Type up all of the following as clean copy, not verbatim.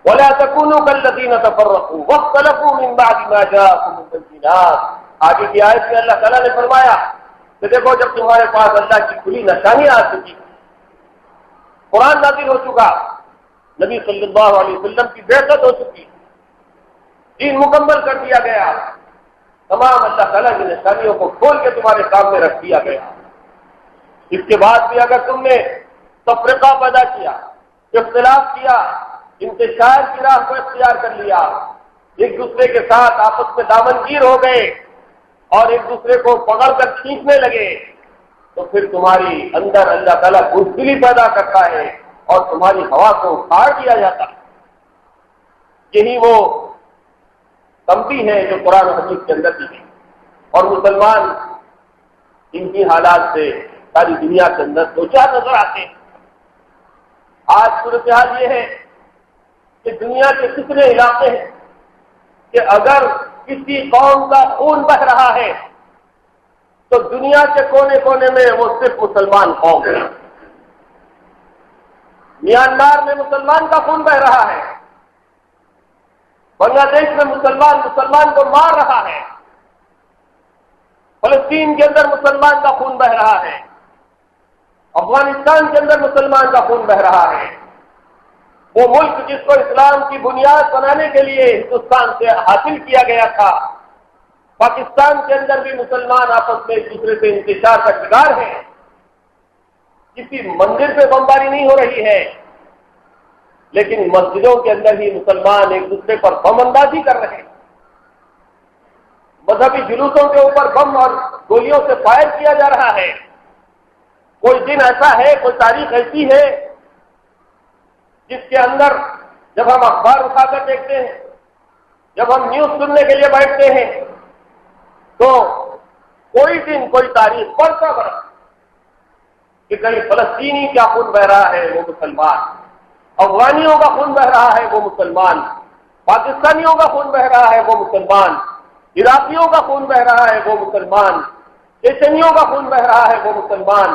ولا تكونوا كالذين تفرقوا واختلفوا من بعد ما جاءهم البينات. آگے کی آیت میں اللہ تعالیٰ نے فرمایا کہ دیکھو جب تمہارے پاس اللہ کی کھلی نشانیاں آ چکی، قرآن نازل ہو چکا، نبی صلی اللہ علیہ وسلم کی بعثت ہو چکی، دین مکمل کر دیا گیا، تمام اللہ تعالیٰ کی نشانیوں کو کھول کے تمہارے سامنے رکھ دیا گیا، اس کے بعد بھی اگر تم نے تفرقہ پیدا کیا، اختلاف کیا، انتشار کی راہ کو اختیار کر لیا، ایک دوسرے کے ساتھ آپس میں دامنگیر ہو گئے اور ایک دوسرے کو پکڑ کر کھینچنے لگے، تو پھر تمہاری اندر اللہ تعالیٰ بزدلی پیدا کرتا ہے اور تمہاری ہوا کو اکھاڑ دیا جاتا ہے۔ یہی وہ تنبیہ ہے جو قرآن و حدیث کے اندر دی ہے، اور مسلمان ان کی حالات سے ساری دنیا کے اندر دو چار نظر آتے ہیں۔ آج صورتحال یہ ہے کہ دنیا کے کتنے علاقے ہیں کہ اگر کسی قوم کا خون بہ رہا ہے تو دنیا کے کونے کونے میں وہ صرف مسلمان قوم ہے۔ میانمار میں مسلمان کا خون بہ رہا ہے، بنگلہ دیش میں مسلمان کو مار رہا ہے، فلسطین کے اندر مسلمان کا خون بہ رہا ہے، افغانستان کے اندر مسلمان کا خون بہ رہا ہے۔ وہ ملک جس کو اسلام کی بنیاد بنانے کے لیے ہندوستان سے حاصل کیا گیا تھا، پاکستان کے اندر بھی مسلمان آپس میں ایک دوسرے سے انتشار کا شکار ہیں۔ کسی مندر پہ بمباری نہیں ہو رہی ہے، لیکن مسجدوں کے اندر ہی مسلمان ایک دوسرے پر بم اندازی کر رہے ہیں، مذہبی جلوسوں کے اوپر بم اور گولیوں سے فائر کیا جا رہا ہے۔ کوئی دن ایسا ہے، کوئی تاریخ ایسی ہے جس کے اندر جب ہم اخبار اٹھا کر دیکھتے ہیں، جب ہم نیوز سننے کے لیے بیٹھتے ہیں، تو کوئی دن کوئی تاریخ برسا برس کہ کہیں فلسطینی کا خون بہ رہا ہے وہ مسلمان، افغانیوں کا خون بہ رہا ہے وہ مسلمان، پاکستانیوں کا خون بہ رہا ہے وہ مسلمان، عراقیوں کا خون بہ رہا ہے وہ مسلمان، چیچنیوں کا خون بہ رہا ہے وہ مسلمان،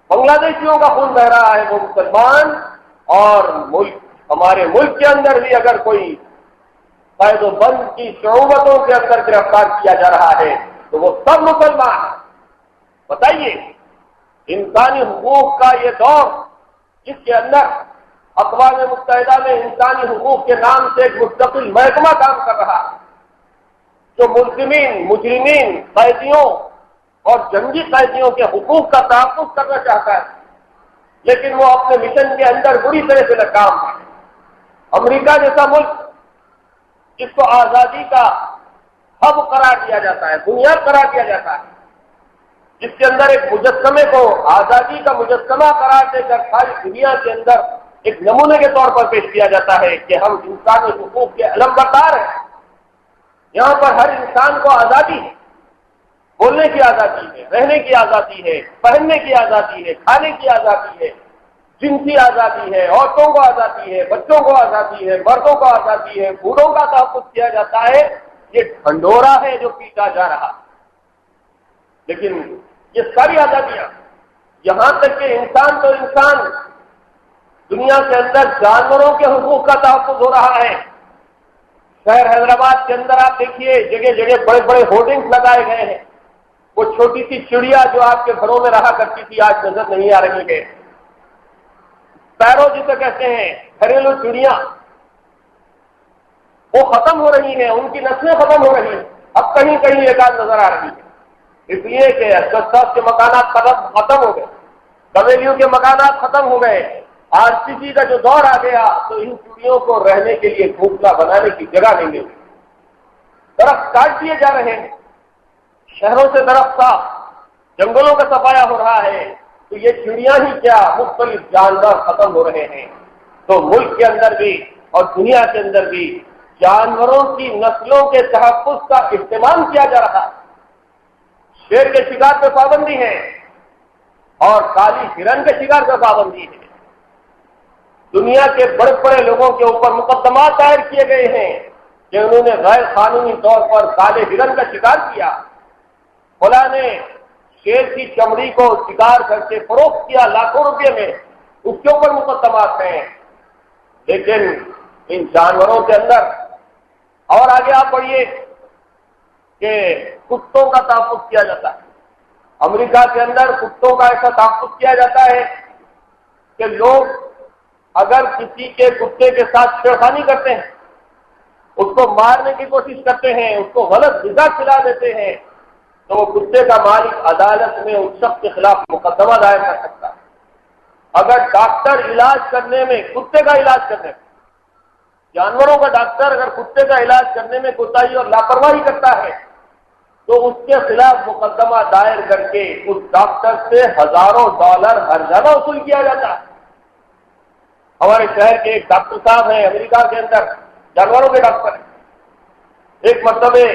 بنگلہ دیشیوں کا خون بہ رہا ہے وہ مسلمان، اور ہمارے ملک کے اندر بھی اگر کوئی قید و بند کی شعوبتوں کے اندر گرفتار کیا جا رہا ہے تو وہ سب مسلمان ہیں۔ بتائیے، انسانی حقوق کا یہ دور جس کے اندر اقوام متحدہ میں انسانی حقوق کے نام سے ایک مستقل محکمہ کام کر رہا ہے، جو ملزمین، مجرمین، قیدیوں اور جنگی قیدیوں کے حقوق کا تحفظ کرنا چاہتا ہے، لیکن وہ اپنے مشن کے اندر بری طرح سے ناکام ہے۔ امریکہ جیسا ملک جس کو آزادی کا ہب قرار دیا جاتا ہے، بنیاد قرار دیا جاتا ہے، جس کے اندر ایک مجسمے کو آزادی کا مجسمہ قرار دے کر ساری دنیا کے اندر ایک نمونے کے طور پر پیش کیا جاتا ہے کہ ہم انسانی حقوق کے علمبردار ہیں، یہاں پر ہر انسان کو آزادی ہے، بولنے کی آزادی ہے، رہنے کی آزادی ہے، پہننے کی آزادی ہے، کھانے کی آزادی ہے، جنسی آزادی ہے، عورتوں کو آزادی ہے، بچوں کو آزادی ہے، مردوں کو آزادی ہے، بوڑھوں کا تحفظ کیا جاتا ہے۔ یہ ڈھنڈورا ہے جو پیٹا جا رہا، لیکن یہ ساری آزادیاں، یہاں تک کہ انسان تو انسان، دنیا کے اندر جانوروں کے حقوق کا تحفظ ہو رہا ہے۔ شہر حیدرآباد کے اندر آپ دیکھیے جگہ جگہ بڑے بڑے ہورڈنگز لگائے گئے ہیں، وہ چھوٹی سی چڑیا جو آپ کے گھروں میں رہا کرتی تھی آج نظر نہیں آ رہی ہے، پیرو جسے کہتے ہیں، گھریلو چڑیاں، وہ ختم ہو رہی ہیں، ان کی نسلیں ختم ہو رہی ہیں، اب کہیں کہیں ایک آدھ نظر آ رہی ہے، اس لیے کہ اسبسٹاس کے مکانات ختم ہو گئے، قبیلیوں کے مکانات ختم ہو گئے، RCC کا جو دور آ گیا تو ان چڑیوں کو رہنے کے لیے گھونسلہ بنانے کی جگہ نہیں مل رہی، درخت کاٹ دیے جا رہے ہیں، شہروں سے درخت صاف، جنگلوں کا صفایا ہو رہا ہے، تو یہ چڑیاں ہی کیا مختلف جانور ختم ہو رہے ہیں۔ تو ملک کے اندر بھی اور دنیا کے اندر بھی جانوروں کی نسلوں کے تحفظ کا اہتمام کیا جا رہا ہے۔ شیر کے شکار پہ پابندی ہے اور کالی ہرن کے شکار پہ پابندی ہے۔ دنیا کے بڑے بڑے لوگوں کے اوپر مقدمات دائر کیے گئے ہیں کہ انہوں نے غیر قانونی طور پر کالے ہرن کا شکار کیا، فلاں نے شیر کی چمڑی کو شکار کر کے فروخت کیا لاکھوں روپے میں، اس کے اوپر مقدمات ہیں، لیکن ان جانوروں کے اندر. اور آگے آپ پڑھیے کہ کتوں کا تحفظ کیا جاتا ہے. امریکہ کے اندر کتوں کا ایسا تحفظ کیا جاتا ہے کہ لوگ اگر کسی کے کتے کے ساتھ چھیڑخانی کرتے ہیں، اس کو مارنے کی کوشش کرتے ہیں، اس کو غلط غذا کھلا دیتے ہیں، تو وہ کتے کا مالک عدالت میں اس شخص کے خلاف مقدمہ دائر کر سکتا ہے. اگر ڈاکٹر علاج کرنے میں، کتے کا علاج کرنے میں، جانوروں کا ڈاکٹر اگر کتے کا علاج کرنے میں کوتاہی اور لاپرواہی کرتا ہے تو اس کے خلاف مقدمہ دائر کر کے اس ڈاکٹر سے ہزاروں ڈالر ہرجانہ وصول کیا جاتا ہے. ہمارے شہر کے ایک ڈاکٹر صاحب ہیں امریکہ کے اندر، جانوروں کے ڈاکٹر ہیں. ایک مرتبہ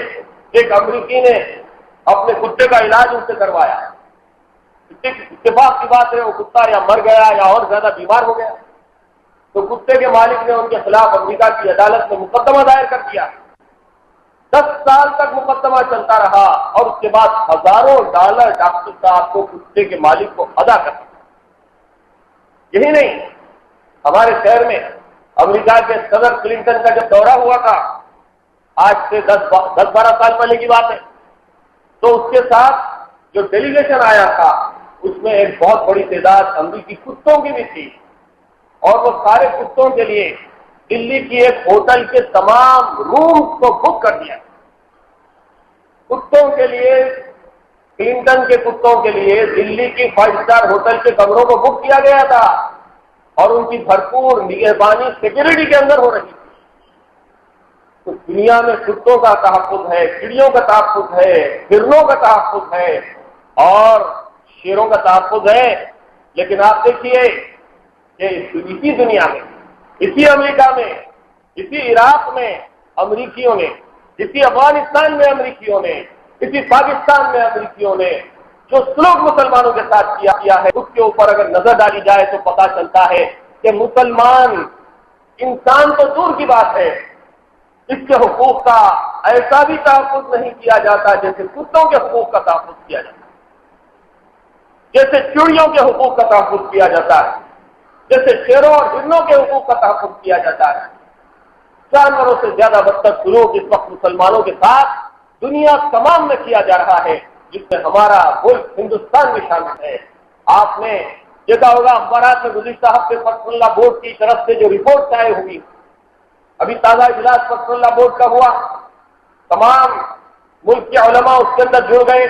ایک امریکی نے اپنے کتے کا علاج ان سے کروایا. اتفاق کی بات ہے وہ کتا یا مر گیا یا اور زیادہ بیمار ہو گیا، تو کتے کے مالک نے ان کے خلاف امریکہ کی عدالت میں مقدمہ دائر کر دیا. 10 سال تک مقدمہ چلتا رہا اور اس کے بعد ہزاروں ڈالر ڈاکٹر صاحب کو کتے کے مالک کو ادا کرنا. یہی نہیں، ہمارے شہر میں امریکہ کے صدر کلنٹن کا جب دورہ ہوا تھا، آج سے 10-12 سال پہلے کی بات ہے، تو اس کے ساتھ جو ڈیلیگیشن آیا تھا اس میں ایک بہت بڑی تعداد امریکی کتوں کی بھی تھی، اور وہ سارے کتوں کے لیے دلی کی ایک ہوٹل کے تمام رومز کو بک کر دیا. کتوں کے لیے، کلنٹن کے کتوں کے لیے دلی کی 5 اسٹار ہوٹل کے کمروں کو بک کیا گیا تھا اور ان کی بھرپور نگہبانی سیکورٹی کے اندر ہو رہی تھی. تو دنیا میں کتوں کا تحفظ ہے، چڑیوں کا تحفظ ہے، ہرنوں کا تحفظ ہے اور شیروں کا تحفظ ہے. لیکن آپ دیکھیے کہ اسی دنیا میں، اسی امریکہ میں، اسی عراق میں امریکیوں نے، اسی افغانستان میں امریکیوں نے، اسی پاکستان میں امریکیوں نے جو سلوک مسلمانوں کے ساتھ کیا ہے، اس کے اوپر اگر نظر ڈالی جائے تو پتہ چلتا ہے کہ مسلمان انسان تو دور کی بات ہے، اس کے حقوق کا ایسا بھی تحفظ نہیں کیا جاتا جیسے کتوں کے حقوق کا تحفظ کیا جاتا ہے، جیسے چڑیوں کے حقوق کا تحفظ کیا جاتا ہے، جیسے شیروں اور ہرنوں کے حقوق کا تحفظ کیا جاتا ہے. جانوروں سے زیادہ بدتر سلوک اس وقت مسلمانوں کے ساتھ دنیا تمام میں کیا جا رہا ہے، جس میں ہمارا ملک ہندوستان میں شامل ہے. آپ نے دیکھا ہوگا اخبارات میں گزشتہ ہفتے پرسنل لا بورڈ کی طرف سے جو رپورٹ شائع ہوئی، ابھی تازہ اجلاس پرسنل لا بورڈ کا ہوا، تمام ملک کے علماء اس کے اندر جڑ گئے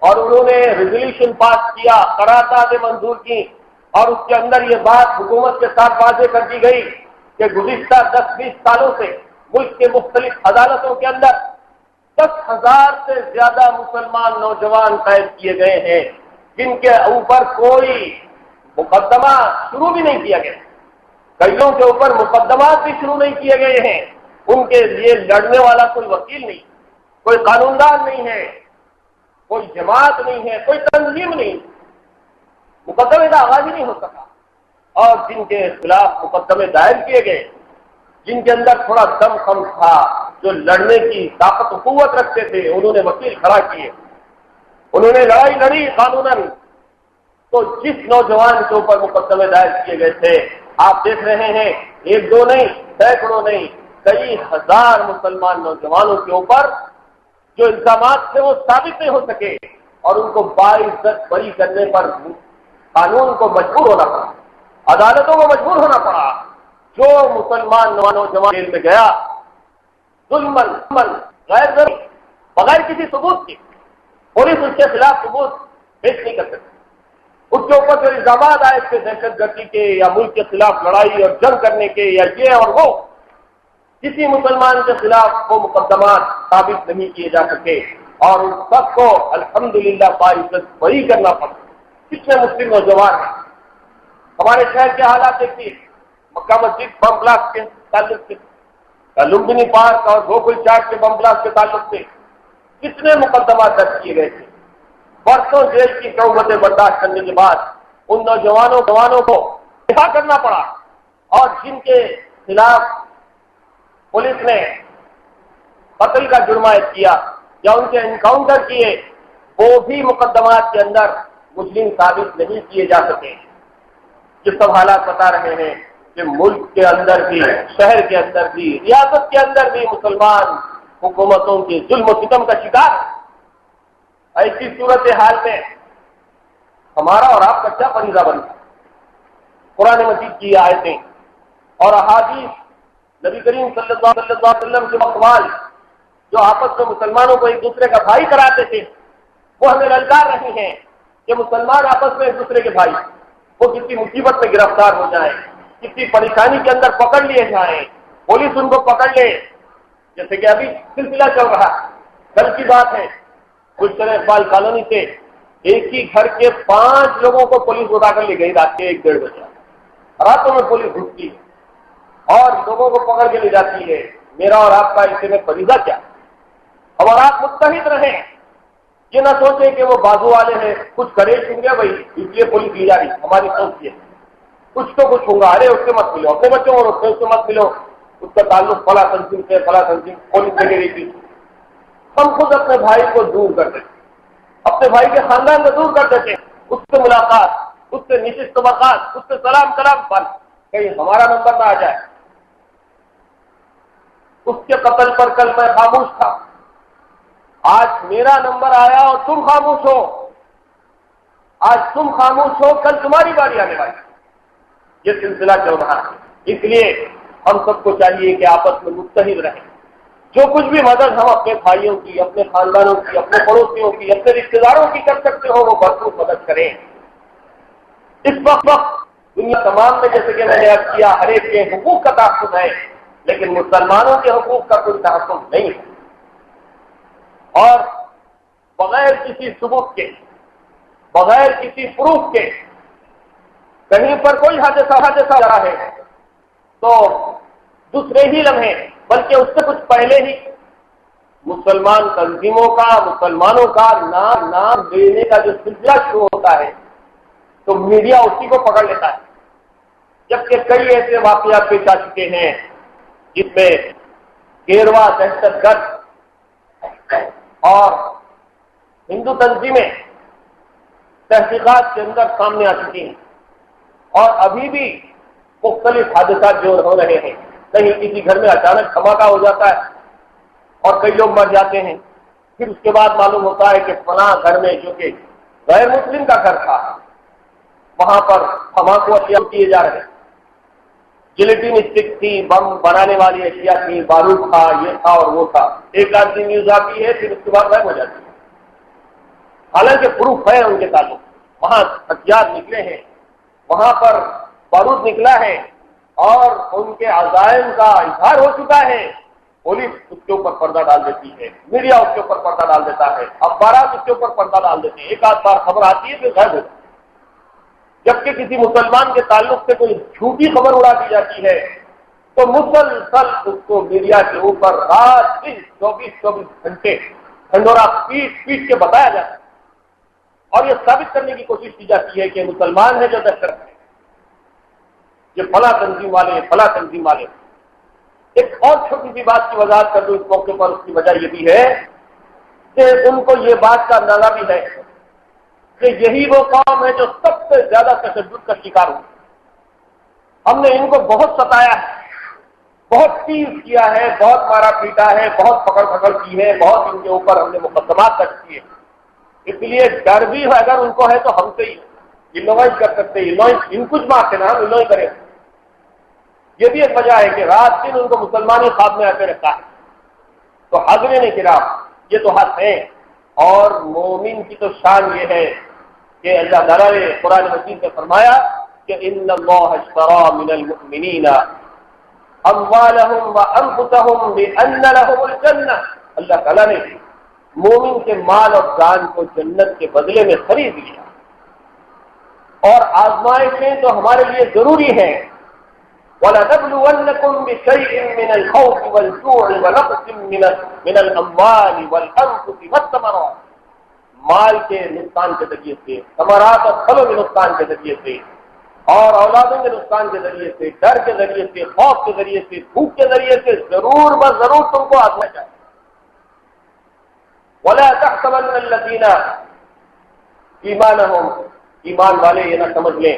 اور انہوں نے ریزولوشن پاس کیا، قراردادیں منظور کی، اور اس کے اندر یہ بات حکومت کے ساتھ واضح کر دی گئی کہ گزشتہ 10-20 سالوں سے ملک کے مختلف عدالتوں کے اندر 10,000 سے زیادہ مسلمان نوجوان قید کیے گئے ہیں جن کے اوپر کوئی مقدمہ شروع بھی نہیں کیا گیا، کئیوں کے اوپر مقدمات بھی شروع نہیں کیے گئے ہیں. ان کے لیے لڑنے والا کوئی وکیل نہیں، کوئی قانوندان نہیں ہے، کوئی جماعت نہیں ہے، کوئی تنظیم نہیں، مقدمے کا آغاز ہی نہیں ہو سکا. اور جن کے خلاف مقدمے دائر کیے گئے، جن کے اندر تھوڑا دم خم تھا، جو لڑنے کی طاقت و قوت رکھتے تھے، انہوں نے وکیل کھڑا کیے، انہوں نے لڑائی لڑی قانوناً. تو جس نوجوان کے اوپر مقدمے دائر کیے گئے تھے، آپ دیکھ رہے ہیں 1-2 نہیں، سینکڑوں نہیں، کئی ہزار مسلمان نوجوانوں کے اوپر جو الزامات تھے وہ ثابت نہیں ہو سکے اور ان کو باعزت بری کرنے پر قانون کو مجبور ہونا پڑا، عدالتوں کو مجبور ہونا پڑا. جو مسلمان نوجوان جیل میں گیا ظلمن غیر ضروری بغیر کسی ثبوت کے، پولیس اس کے خلاف ثبوت پیش نہیں کر سکتی. اس کے اوپر جو الزامات آئے تھے دہشت گردی کے یا ملک کے خلاف لڑائی اور جنگ کرنے کے یا یہ اور وہ، کسی مسلمان کے خلاف وہ مقدمات ثابت نہیں کیے جا سکے اور ان سب کو الحمدللہ باعزت بری کرنا پڑا. کتنے مسلم نوجوان ہیں. ہمارے شہر کے حالات دیکھیے، مکہ مسجد بم بلاسٹ کے تعلق سے، لمبنی پارک اور گوکل چاٹ کے بم بلاسٹ کے تعلق سے کتنے مقدمات درج کیے گئے تھے. برسوں جیل کی تہمتیں برداشت کرنے کے بعد ان نوجوانوں کو دفاع کرنا پڑا اور جن کے خلاف پولیس نے قتل کا جرم عائد کیا یا ان کے انکاؤنٹر کیے، وہ بھی مقدمات کے اندر مسلم ثابت نہیں کیے جا سکے. یہ سب حالات بتا رہے ہیں کہ ملک کے اندر بھی، شہر کے اندر بھی، ریاست کے اندر بھی مسلمان حکومتوں کے ظلم و ستم کا شکار ہے۔ ایسی صورتحال میں ہمارا اور آپ کا کیا فریضہ بنتا ہے؟ قرآن مجید کی آیتیں اور احادیث، نبی کریم صلی اللہ علیہ وسلم کے اقوال جو آپس میں مسلمانوں کو ایک دوسرے کا بھائی کراتے تھے، وہ ہمیں للکار رہی ہیں کہ مسلمان آپس میں ایک دوسرے کے بھائی، وہ کسی مصیبت میں گرفتار ہو جائیں، کسی پریشانی کے اندر پکڑ لیے جائیں، پولیس ان کو پکڑ لے، جیسے کہ ابھی سلسلہ چل رہا، کل کی بات ہے، گلشن اقبال کالونی سے ایک ہی گھر کے 5 لوگوں کو پولیس اٹھا کر لے گئی رات کے 1-1:30 بجے۔ راتوں میں پولیس گھستی ہے اور لوگوں کو پکڑ کے لے جاتی ہے۔ میرا اور آپ کا اسے میں فریضہ کیا؟ ہم اور آپ متحد رہیں، یہ نہ سوچیں کہ وہ بازو والے ہیں، کچھ کرے ہوں گے بھائی اس لیے پولیس لے جا رہی، ہماری سوچ یہ کچھ تو کچھ ہوگا، ارے اس سے مت ملو، اپنے بچوں اور اس سے مت ملو، اس کا تعلق فلاں تنظیم سے، فلاں تنظیم پولیس لے گئی تھی۔ ہم خود اپنے بھائی کو دور کر دیتے، اپنے بھائی کے خاندان کو دور کر دیتے، اس سے ملاقات، اس سے نشست ملاقات، اس سے سلام کلام پر کہیں ہمارا نمبر نہ آ جائے۔ اس کے قتل پر کل میں خاموش تھا، آج میرا نمبر آیا اور تم خاموش ہو، آج تم خاموش ہو، کل تمہاری باری آنے والی۔ یہ سلسلہ چل رہا ہے، اس لیے ہم سب کو چاہیے کہ آپس میں متحد رہیں، جو کچھ بھی مدد ہم اپنے بھائیوں کی، اپنے خاندانوں کی، اپنے پڑوسیوں کی، اپنے رشتے داروں کی کر سکتے ہو، وہ بھرپور مدد کریں۔ اس وقت دنیا تمام میں جیسے کہ میں نے عرض کیا ہر ایک کے حقوق کا تحفظ ہے، لیکن مسلمانوں کے حقوق کا کوئی تحفظ نہیں ہے، اور بغیر کسی ثبوت کے، بغیر کسی پروف کے کہیں پر کوئی حادثہ رہا ہے تو دوسرے ہی لمحے بلکہ اس سے کچھ پہلے ہی مسلمان تنظیموں کا، مسلمانوں کا نام دینے کا جو سلسلہ شروع ہوتا ہے تو میڈیا اسی کو پکڑ لیتا ہے، جبکہ کئی ایسے واقعات پیش آ چکے ہیں جس میں گیروا دہشت گرد اور ہندو تنظیمیں تحقیقات کے اندر سامنے آ چکی ہیں، اور ابھی بھی مختلف حادثات جو ہو رہے ہیں، کہیں کسی گھر میں اچانک دھماکہ ہو جاتا ہے اور کئی لوگ مر جاتے ہیں، پھر اس کے بعد معلوم ہوتا ہے کہ فلاں گھر میں جو کہ غیر مسلم کا گھر تھا وہاں پر دھماکوں اشیاء کیے جا رہے ہیں، جلیٹین اسٹک تھی، بم بنانے والی اشیاء تھی، بارود تھا، یہ تھا اور وہ تھا، ایک آدمی نیوز آتی ہے پھر اس کے بعد غائب ہو جاتی ہے، حالانکہ پروف ہے ان کے تعلق، وہاں ہتھیار نکلے ہیں، وہاں پر بارود نکلا ہے اور ان کے عزائم کا اظہار ہو چکا ہے، پولیس اس کے اوپر پردہ ڈال دیتی ہے، میڈیا اس کے اوپر پردہ ڈال دیتا ہے، اخبارات اس کے اوپر پردہ ڈال دیتے ہیں، ایک آدھ بار خبر آتی ہے پھر غائب ہو جاتی ہے، جبکہ کسی مسلمان کے تعلق سے کوئی جھوٹی خبر اڑا دی جاتی ہے تو مسلسل اس کو میڈیا کے اوپر رات دن 24 گھنٹے ڈھنڈورا پیٹ کے بتایا جاتا ہے، اور یہ ثابت کرنے کی کوشش کی جاتی ہے کہ مسلمان ہے جو دہشت ہے، یہ فلاں تنظیم والے، فلاں تنظیم والے۔ ایک اور چھوٹی سی بات کی وضاحت کر دوں اس موقع پر، اس کی وجہ یہ بھی ہے کہ ان کو یہ بات کا اندازہ بھی ہے کہ یہی وہ قوم ہے جو سب سے زیادہ تشدد کا شکار ہوئی، ہم نے ان کو بہت ستایا ہے، بہت تیز کیا ہے، بہت مارا پیٹا ہے، بہت پکڑ کی ہے، بہت ان کے اوپر ہم نے مقدمات درج کیے، اس لیے ڈر بھی اگر ان کو ہے تو ہم سے ہی انوائز کر سکتے ہیں، ان کچھ مارتے نا ہم انوائز کریں، یہ بھی ایک وجہ ہے کہ رات دن ان کو مسلمانی خواب میں آتے رہتا ہے۔ تو حاضرین کرام، یہ تو حق ہے، اور مومن کی تو شان یہ ہے کہ اللہ تعالیٰ نے قرآن مجید میں فرمایا کہ ان اللہ اشترى من المؤمنین اموالهم وانفسهم بان لهم الجنہ، اللہ تعالیٰ نے مومن کے مال اور جان کو جنت کے بدلے میں خرید لیا، اور آزمائشیں تو ہمارے لیے ضروری ہیں، وَلَنَبْلُوَنَّكُمْ بِشَيْءٍ مِّنَ الْخَوْفِ وَالْجُوعِ وَنَقْصٍ مِّنَ الْأَمْوَالِ وَالْأَنفُسِ وَالثَّمَرَاتِ، مال کے نقصان کے ذریعے سے، ثمرات اور پھلوں کے نقصان کے ذریعے سے، اور اولادوں کے نقصان کے ذریعے سے، ڈر کے ذریعے سے، خوف کے ذریعے سے، بھوک کے ذریعے سے ضرور ضرور تم کو آزمایا جائے۔ وَلَا تَحْسَبَنَّ الَّذِينَ ایمانہم، ایمان والے یہ نہ سمجھ لیں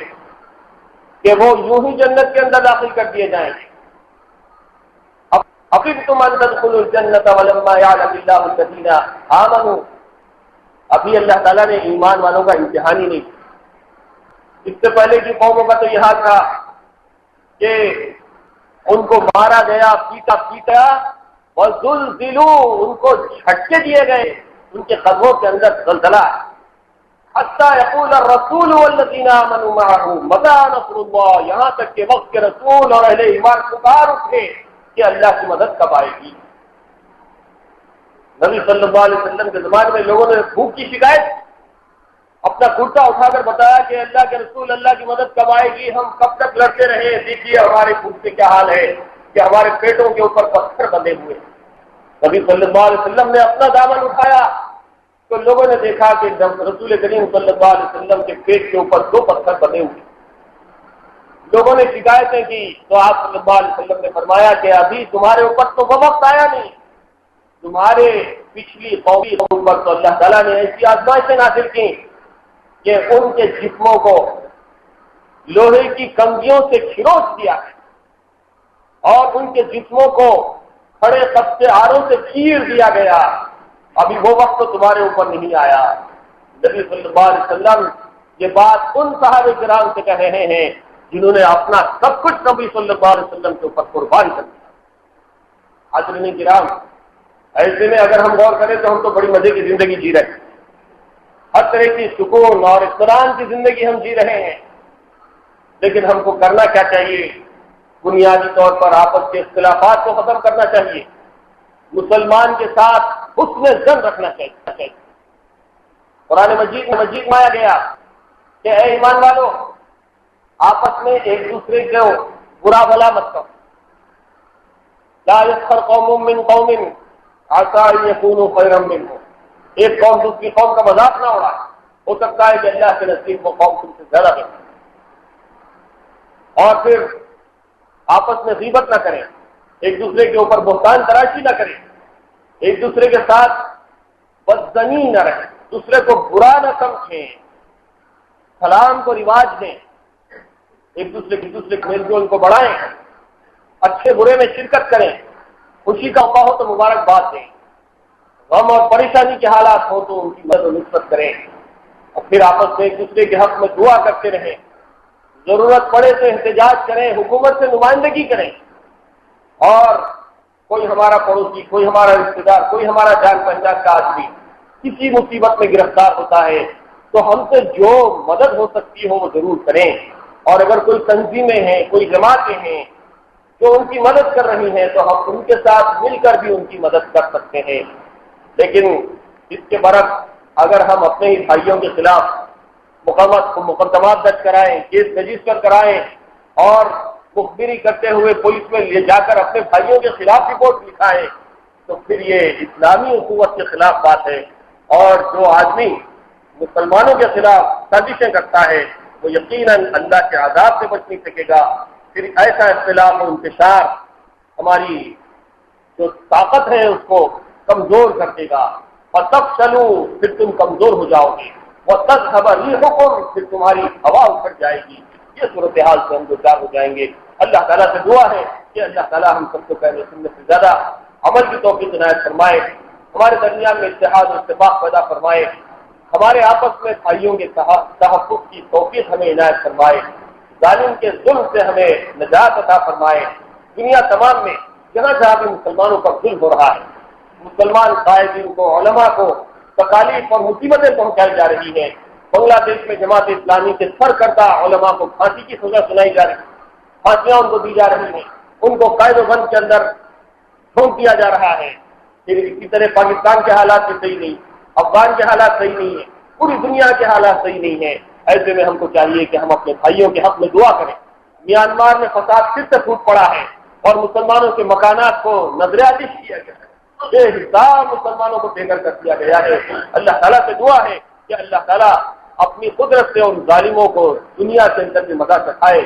کہ وہ یوں ہی جنت کے اندر داخل کر دیے جائیں گے۔ حفظتم ان تدخلوا الجنة ولما يعلم الله الذين آمنوا، ابھی اللہ تعالیٰ نے ایمان والوں کا امتحان ہی نہیں کیا۔ اس سے پہلے کی قوموں کا تو یہ حال تھا کہ ان کو مارا گیا، پیٹا وزلزلوا، ان کو جھٹکے دیے گئے، ان کے قدموں کے اندر زلزلہ ہے۔ حتی یقول الرسول والذین آمنوا معه متی نصر اللہ، یہاں تک کہ وقت کے رسول اور اہل ایمان پکار اٹھے کہ اللہ کی مدد کب آئے گی۔ نبی صلی اللہ علیہ وسلم کے زمانے میں لوگوں نے بھوک کی شکایت، اپنا کرتا اٹھا کر بتایا کہ اللہ کے رسول، اللہ کی مدد کب آئے گی، ہم کب تک لڑتے رہے، دیکھیے ہمارے بھوک سے کیا حال ہے کہ ہمارے پیٹوں کے اوپر پتھر بندھے ہوئے۔ نبی صلی اللہ علیہ وسلم نے اپنا دامن اٹھایا تو لوگوں نے دیکھا کہ رسول کریم صلی اللہ علیہ وسلم کے پیٹ کے اوپر 2 پتھر بندھے ہوئے۔ لوگوں نے شکایتیں کی تو آپ صلی اللہ علیہ وسلم نے فرمایا کہ ابھی تمہارے اوپر تو وہ وقت آیا نہیں، تمہارے پچھلی قوم پر تو اللہ تعالیٰ نے ایسی آزمائشیں نازل کی کہ ان کے جسموں کو لوہے کی کنگھیوں سے کھروچ دیا اور ان کے جسموں کو کھڑے قبضے آروں سے چیر دیا گیا۔ ابھی وہ وقت تو تمہارے اوپر نہیں آیا۔ نبی صلی اللہ علیہ وسلم یہ بات ان صحابہ کرام سے کہہ رہے ہیں جنہوں نے اپنا سب کچھ نبی صلی اللہ علیہ وسلم کے اوپر قربان کر دیا۔ حاضرین کرام، ایسے میں اگر ہم غور کریں تو ہم تو بڑی مزے کی زندگی جی رہے ہیں، ہر طرح کی سکون اور اطمینان کی زندگی ہم جی رہے ہیں، لیکن ہم کو کرنا کیا چاہیے؟ بنیادی طور پر آپس کے اختلافات کو ختم کرنا چاہیے، مسلمان کے ساتھ حسن ظن رکھنا چاہیے۔ قرآن مجید میں آیا گیا کہ اے ایمان والو، آپس میں ایک دوسرے کو برا بھلا مت کرو۔ لا یسخر قوم من قوم عسى ان يكونوا خيرا منهم، ایک قوم دوسری قوم کا مذاق نہ اڑائے، ہو سکتا ہے کہ اللہ کے نزدیک وہ قوم تم سے زیادہ بہتر۔ اور پھر آپس میں غیبت نہ کریں، ایک دوسرے کے اوپر بہتان تراشی نہ کریں، ایک دوسرے کے ساتھ بدظنی نہ رہیں، دوسرے کو برا نہ سمجھیں، سلام کو رواج دیں، ایک دوسرے کے میل جول کو بڑھائیں، اچھے برے میں شرکت کریں، خوشی کا موقع ہو تو مبارکباد دیں، غم اور پریشانی کے حالات ہوں تو ان کی مدد و نصرت کریں، اور پھر آپس میں ایک دوسرے کے حق میں دعا کرتے رہیں، ضرورت پڑے تو احتجاج کریں، حکومت سے نمائندگی کریں، اور کوئی ہمارا پڑوسی، کوئی ہمارا رشتے دار، کوئی ہمارا جان پہچان کا آدمی کسی مصیبت میں گرفتار ہوتا ہے تو ہم سے جو مدد ہو سکتی ہو وہ ضرور کریں، اور اگر کوئی تنظیمیں ہیں، کوئی جماعتیں ہیں جو ان کی مدد کر رہی ہیں تو ہم ان کے ساتھ مل کر بھی ان کی مدد کر سکتے ہیں۔ لیکن اس کے برعکس اگر ہم اپنے ہی بھائیوں کے خلاف مقدمات درج کرائیں، کیس رجسٹر کرائیں اور مخبری کرتے ہوئے پولیس میں لے جا کر اپنے بھائیوں کے خلاف رپورٹ لکھائیں تو پھر یہ اسلامی اخوت کے خلاف بات ہے، اور جو آدمی مسلمانوں کے خلاف سازشیں کرتا ہے وہ یقیناً اللہ کے عذاب سے بچ نہیں سکے گا۔ پھر ایسا اختلاف اور انتشار ہماری جو طاقت ہے اس کو کمزور کر دے گا، فَتَفْشَلُوا، پھر تم کمزور ہو جاؤ گے، وَتَذْهَبَ رِيحُكُمْ، پھر تمہاری ہوا اکھڑ جائے گی۔ یہ صورتحال سے ہم دوچار ہو جائیں گے۔ اللہ تعالیٰ سے دعا ہے کہ اللہ تعالیٰ ہم سب کو پہلے سننے سے زیادہ عمل کی توفیق عنایت فرمائے، ہمارے درمیان میں اتحاد و اتفاق پیدا فرمائے، ہمارے آپس میں بھائیوں کے تحفظ کی توفیق ہمیں عنایت فرمائے، ظالم کے ظلم سے ہمیں نجات عطا فرمائے۔ دنیا تمام میں جہاں جہاں بھی مسلمانوں پر ظلم ہو رہا ہے، مسلمان قائدین کو، علماء کو تکالیف اور مصیبتیں پہنچائی جا رہی ہیں، بنگلہ دیش میں جماعت اسلامی کے سرکردہ علماء کو پھانسی کی سزا سنائی جا رہی ہے، پھانسیاں ان کو دی جا رہی ہیں، ان کو قید و بند کے اندر چھوڑ دیا جا رہا ہے۔ پھر اسی طرح پاکستان کے حالات بھی صحیح نہیں، افغان کے حالات صحیح نہیں ہیں، پوری دنیا کے حالات صحیح نہیں ہیں۔ ایسے میں ہم کو چاہیے کہ ہم اپنے بھائیوں کے حق میں دعا کریں۔ میانمار میں فساد پھر سے پھوٹ پڑا ہے اور مسلمانوں کے مکانات کو نظر آتش کیا گیا ہے، بے حساب مسلمانوں کو بے گھر کر دیا گیا ہے۔ اللہ تعالیٰ سے دعا ہے کہ اللہ تعالیٰ اپنی قدرت سے ان ظالموں کو دنیا سے اندر میں مدد چکھائے،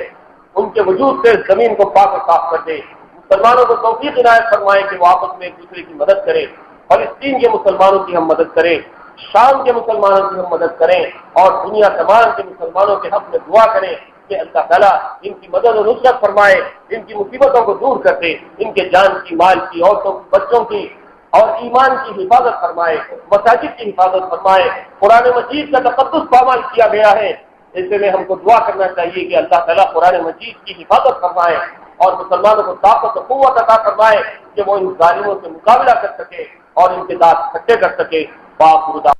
ان کے وجود سے زمین کو پاک و صاف کر دے، مسلمانوں کو توفیق عنایت فرمائے کہ وہ آپس میں ایک دوسرے کی مدد کریں، فلسطین کے مسلمانوں کی ہم مدد کریں، شام کے مسلمانوں کی ہم مدد کریں، اور دنیا تمام کے مسلمانوں کے حق میں دعا کریں کہ اللہ تعالیٰ ان کی مدد و نصرت فرمائے، ان کی مصیبتوں کو دور کر دے، ان کے جان کی، مال کی، عورتوں کی، بچوں کی اور ایمان کی حفاظت فرمائے، مساجد کی حفاظت فرمائے۔ قرآن مجید کا تقدس پامال کیا گیا ہے، ایسے میں ہم کو دعا کرنا چاہیے کہ اللہ تعالیٰ قرآن مجید کی حفاظت فرمائے اور مسلمانوں کو طاقت و قوت عطا فرمائے کہ وہ ان ظالموں سے مقابلہ کر سکے اور ان کے دانت کھٹے کر سکے۔ باخدا